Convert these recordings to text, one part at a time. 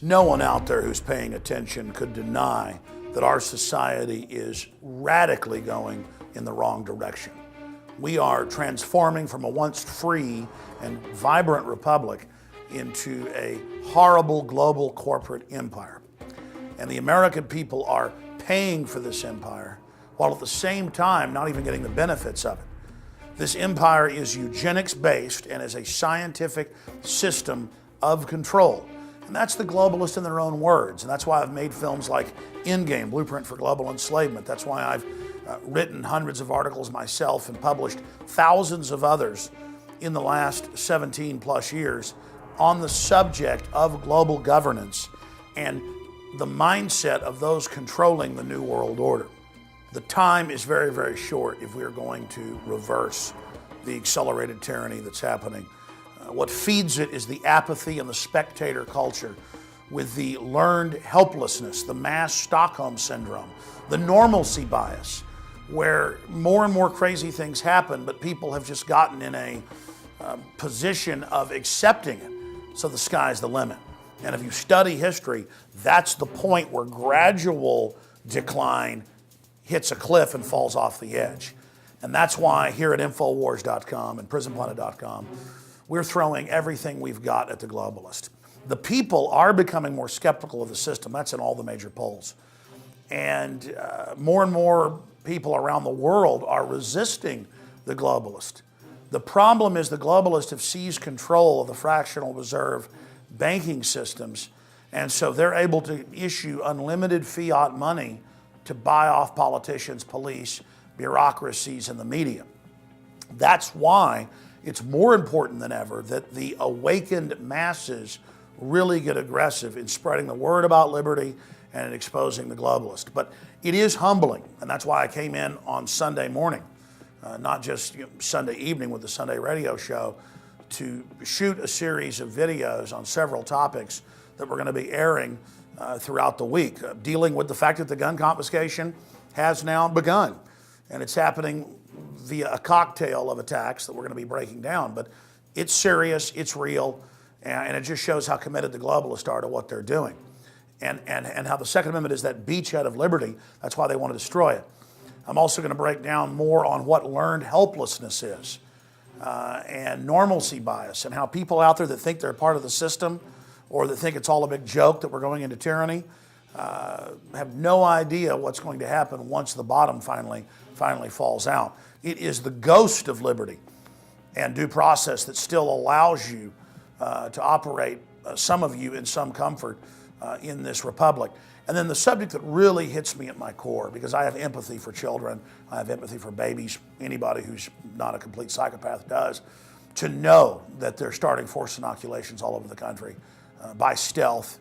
No one out there who's paying attention could deny that our society is radically going in the wrong direction. We are transforming from a once free and vibrant republic into a horrible global corporate empire. And the American people are paying for this empire while at the same time not even getting the benefits of it. This empire is eugenics based and is a scientific system of control. And that's the globalists in their own words. And that's why I've made films like Endgame, Blueprint for Global Enslavement. That's why I've written hundreds of articles myself and published thousands of others in the last 17 plus years on the subject of global governance and the mindset of those controlling the New World Order. The time is very, very short if we are going to reverse the accelerated tyranny that's happening. What feeds it is the apathy and the spectator culture with the learned helplessness, the mass Stockholm syndrome, the normalcy bias, where more and more crazy things happen, but people have just gotten in a position of accepting it. So the sky's the limit. And if you study history, that's the point where gradual decline hits a cliff and falls off the edge. And that's why here at Infowars.com and PrisonPlanet.com, we're throwing everything we've got at the globalist. The people are becoming more skeptical of the system. That's in all the major polls. And more people around the world are resisting the globalist. The problem is the globalists have seized control of the fractional reserve banking systems, and so they're able to issue unlimited fiat money to buy off politicians, police, bureaucracies, and the media. That's why it's more important than ever that the awakened masses really get aggressive in spreading the word about liberty and in exposing the globalist. But it is humbling, and that's why I came in on Sunday morning, not just Sunday evening with the Sunday radio show, to shoot a series of videos on several topics that we're going to be airing throughout the week, dealing with the fact that the gun confiscation has now begun. And it's happening via a cocktail of attacks that we're going to be breaking down. But it's serious, it's real, and it just shows how committed the globalists are to what they're doing. And how the Second Amendment is that beachhead of liberty. That's why they want to destroy it. I'm also going to break down more on what learned helplessness is. And normalcy bias, and how people out there that think they're part of the system or that think it's all a big joke that we're going into tyranny have no idea what's going to happen once the bottom finally falls out. It is the ghost of liberty and due process that still allows you to operate, some of you, in some comfort in this republic. And then the subject that really hits me at my core, because I have empathy for children, I have empathy for babies, anybody who's not a complete psychopath does, to know that they're starting forced inoculations all over the country by stealth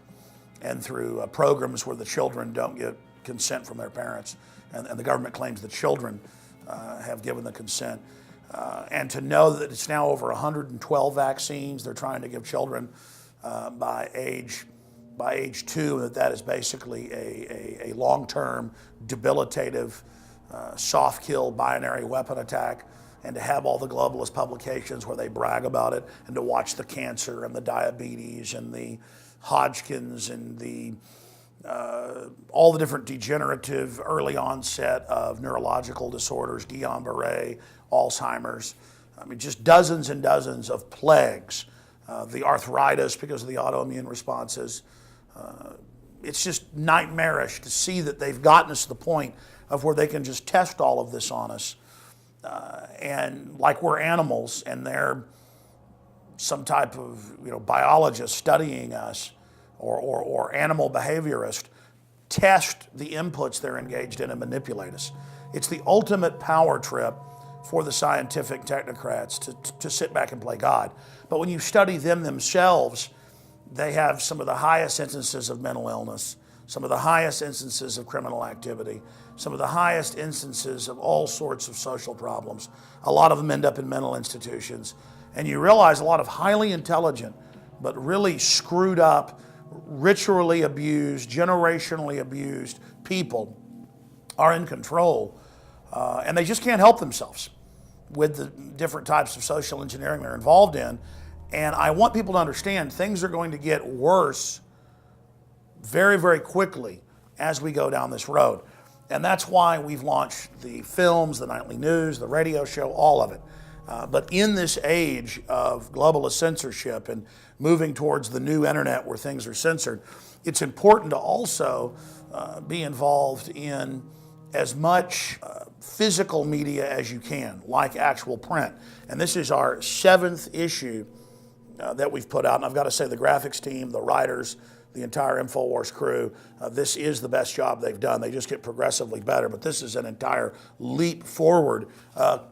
and through programs where the children don't get consent from their parents, and the government claims the children have given the consent. And to know that it's now over 112 vaccines they're trying to give children by age 2, that is basically a long-term, debilitative, soft kill binary weapon attack, and to have all the globalist publications where they brag about it, and to watch the cancer and the diabetes and the Hodgkin's and the all the different degenerative early onset of neurological disorders, Guillain-Barré, Alzheimer's, I mean, just dozens and dozens of plagues, the arthritis because of the autoimmune responses. It's just nightmarish to see that they've gotten us to the point of where they can just test all of this on us. And like we're animals and they're some type of biologist studying us or animal behaviorist, test the inputs they're engaged in and manipulate us. It's the ultimate power trip for the scientific technocrats to sit back and play God. But when you study them themselves, they have some of the highest instances of mental illness, some of the highest instances of criminal activity, some of the highest instances of all sorts of social problems. A lot of them end up in mental institutions. And you realize a lot of highly intelligent, but really screwed up, ritually abused, generationally abused people are in control. And they just can't help themselves with the different types of social engineering they're involved in. And I want people to understand things are going to get worse very, very quickly as we go down this road. And that's why we've launched the films, the nightly news, the radio show, all of it. But in this age of globalist censorship and moving towards the new internet where things are censored, it's important to also be involved in as much physical media as you can, like actual print. And this is our 7th issue that we've put out. And I've got to say, the graphics team, the writers, the entire InfoWars crew, this is the best job they've done. They just get progressively better, but this is an entire leap forward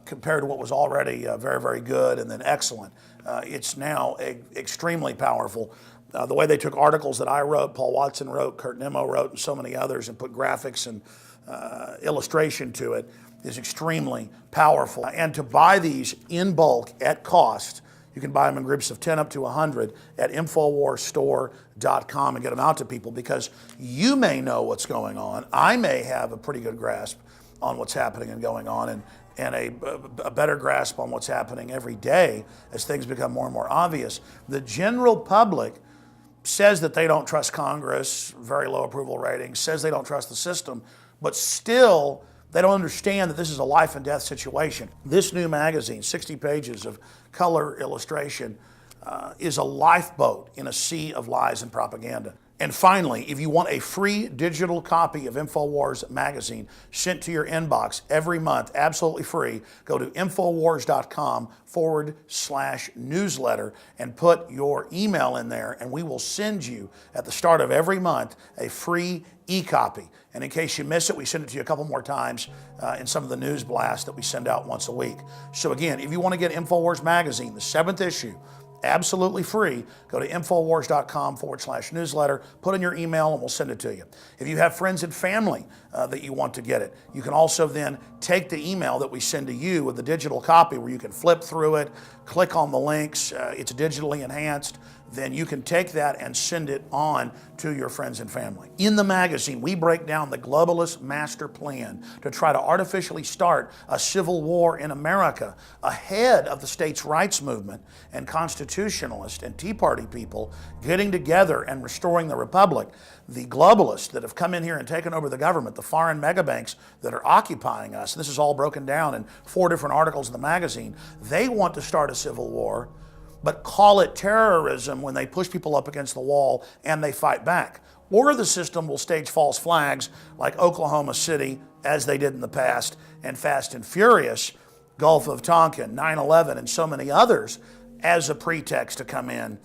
compared to what was already very, very good and then excellent. It's now extremely powerful. The way they took articles that I wrote, Paul Watson wrote, Kurt Nimmo wrote, and so many others, and put graphics and illustration to it is extremely powerful. And to buy these in bulk at cost, you can buy them in groups of 10 up to 100 at InfoWarsStore.com and get them out to people, because you may know what's going on. I may have a pretty good grasp on what's happening and going on, and a better grasp on what's happening every day as things become more and more obvious. The general public says that they don't trust Congress, very low approval ratings, says they don't trust the system, but still they don't understand that this is a life and death situation. This new magazine, 60 pages of color illustration, is a lifeboat in a sea of lies and propaganda. And finally, if you want a free digital copy of InfoWars magazine sent to your inbox every month, absolutely free, go to InfoWars.com/newsletter and put your email in there, and we will send you at the start of every month a free e-copy. And in case you miss it, we send it to you a couple more times in some of the news blasts that we send out once a week. So again, if you want to get InfoWars magazine, the 7th issue, absolutely free, go to InfoWars.com/newsletter, put in your email, and we'll send it to you. If you have friends and family that you want to get it, you can also then take the email that we send to you with the digital copy where you can flip through it, click on the links, it's digitally enhanced, then you can take that and send it on to your friends and family. In the magazine, we break down the globalist master plan to try to artificially start a civil war in America ahead of the states' rights movement and constitutionalist and Tea Party people getting together and restoring the republic. The globalists that have come in here and taken over the government, the foreign megabanks that are occupying us, this is all broken down in 4 different articles in the magazine, they want to start a civil war, but call it terrorism when they push people up against the wall and they fight back. Or the system will stage false flags like Oklahoma City, as they did in the past, and Fast and Furious, Gulf of Tonkin, 9/11, and so many others as a pretext to come in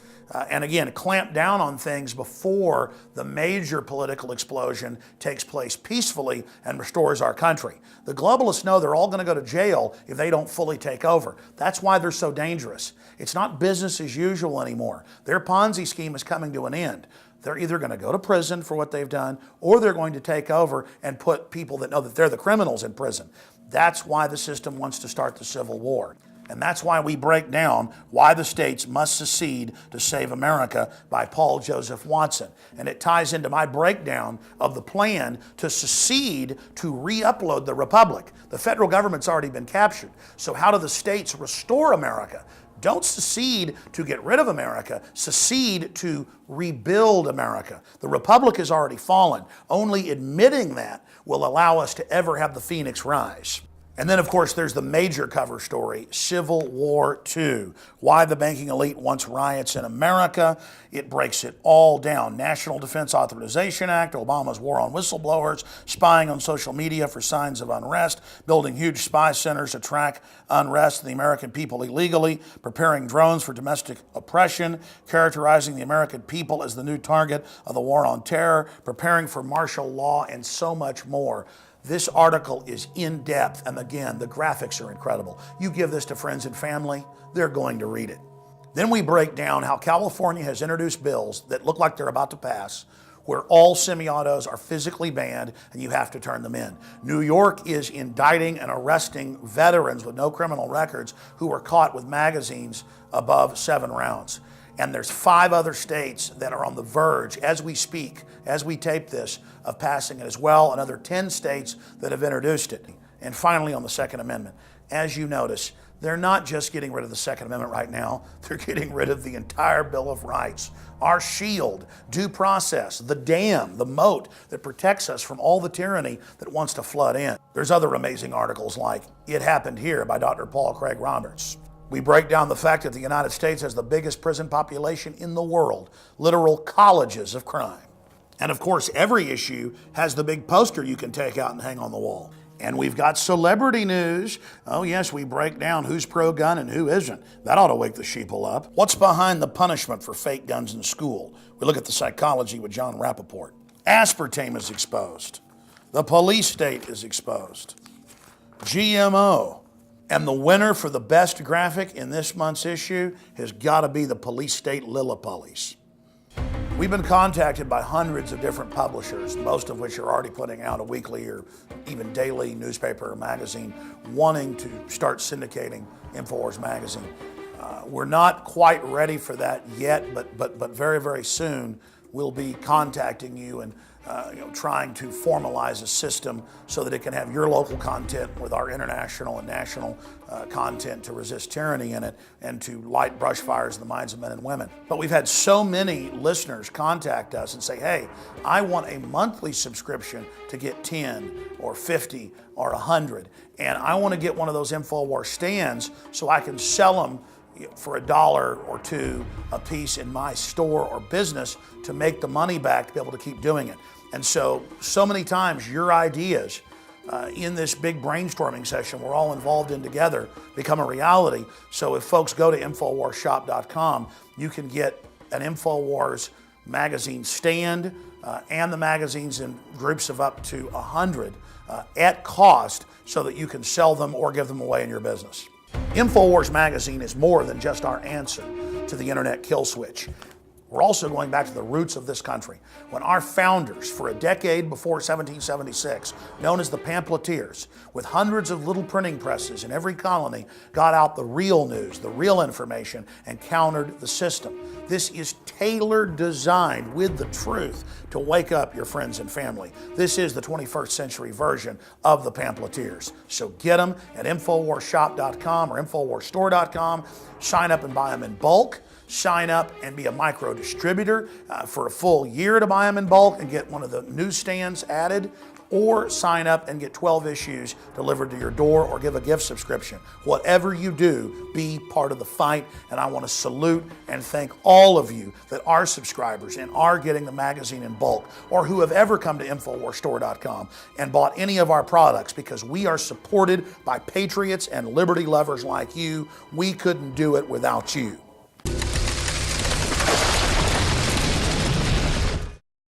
and again, clamp down on things before the major political explosion takes place peacefully and restores our country. The globalists know they're all going to go to jail if they don't fully take over. That's why they're so dangerous. It's not business as usual anymore. Their Ponzi scheme is coming to an end. They're either going to go to prison for what they've done, or they're going to take over and put people that know that they're the criminals in prison. That's why the system wants to start the Civil War. And that's why we break down Why the States Must Secede to Save America by Paul Joseph Watson. And it ties into my breakdown of the plan to secede to re-upload the republic. The federal government's already been captured. So how do the states restore America? Don't secede to get rid of America, secede to rebuild America. The republic has already fallen. Only admitting that will allow us to ever have the phoenix rise. And then, of course, there's the major cover story, Civil War II, Why the Banking Elite Wants Riots in America. It breaks it all down. National Defense Authorization Act, Obama's war on whistleblowers, spying on social media for signs of unrest, building huge spy centers to track unrest in the American people illegally, preparing drones for domestic oppression, characterizing the American people as the new target of the war on terror, preparing for martial law, and so much more. This article is in depth, and again, the graphics are incredible. You give this to friends and family, they're going to read it. Then we break down how California has introduced bills that look like they're about to pass, where all semi-autos are physically banned and you have to turn them in. New York is indicting and arresting veterans with no criminal records who were caught with magazines above 7 rounds. And there's 5 other states that are on the verge, as we speak, as we tape this, of passing it as well, another 10 states that have introduced it. And finally, on the Second Amendment, as you notice, they're not just getting rid of the Second Amendment right now, they're getting rid of the entire Bill of Rights, our shield, due process, the dam, the moat that protects us from all the tyranny that wants to flood in. There's other amazing articles like It Happened Here by Dr. Paul Craig Roberts. We break down the fact that the United States has the biggest prison population in the world, literal colleges of crime. And of course, every issue has the big poster you can take out and hang on the wall. And we've got celebrity news. Oh yes, we break down who's pro-gun and who isn't. That ought to wake the sheeple up. What's behind the punishment for fake guns in school? We look at the psychology with John Rappaport. Aspartame is exposed. The police state is exposed. GMO. And the winner for the best graphic in this month's issue has got to be the police state Lillipullies. We've been contacted by hundreds of different publishers, most of which are already putting out a weekly or even daily newspaper or magazine, wanting to start syndicating InfoWars magazine. We're not quite ready for that yet, but very, very soon we'll be contacting you and trying to formalize a system so that it can have your local content with our international and national content to resist tyranny in it and to light brush fires in the minds of men and women. But we've had so many listeners contact us and say, hey, I want a monthly subscription to get 10 or 50 or 100, and I want to get one of those InfoWars stands so I can sell them for $1 or $2 a piece in my store or business to make the money back to be able to keep doing it. And so many times your ideas in this big brainstorming session we're all involved in together become a reality. So if folks go to InfoWarsShop.com, you can get an InfoWars magazine stand and the magazines in groups of up to 100 at cost so that you can sell them or give them away in your business. InfoWars magazine is more than just our answer to the internet kill switch. We're also going back to the roots of this country, when our founders, for a decade before 1776, known as the pamphleteers, with hundreds of little printing presses in every colony, got out the real news, the real information, and countered the system. This is tailored, designed with the truth to wake up your friends and family. This is the 21st century version of the pamphleteers. So get them at InfoWarsShop.com or InfoWarsStore.com. Sign up and buy them in bulk. Sign up and be a micro distributor for a full year to buy them in bulk and get one of the newsstands added, or sign up and get 12 issues delivered to your door or give a gift subscription. Whatever you do, be part of the fight, and I want to salute and thank all of you that are subscribers and are getting the magazine in bulk, or who have ever come to InfoWarsStore.com and bought any of our products, because we are supported by patriots and liberty lovers like you. We couldn't do it without you.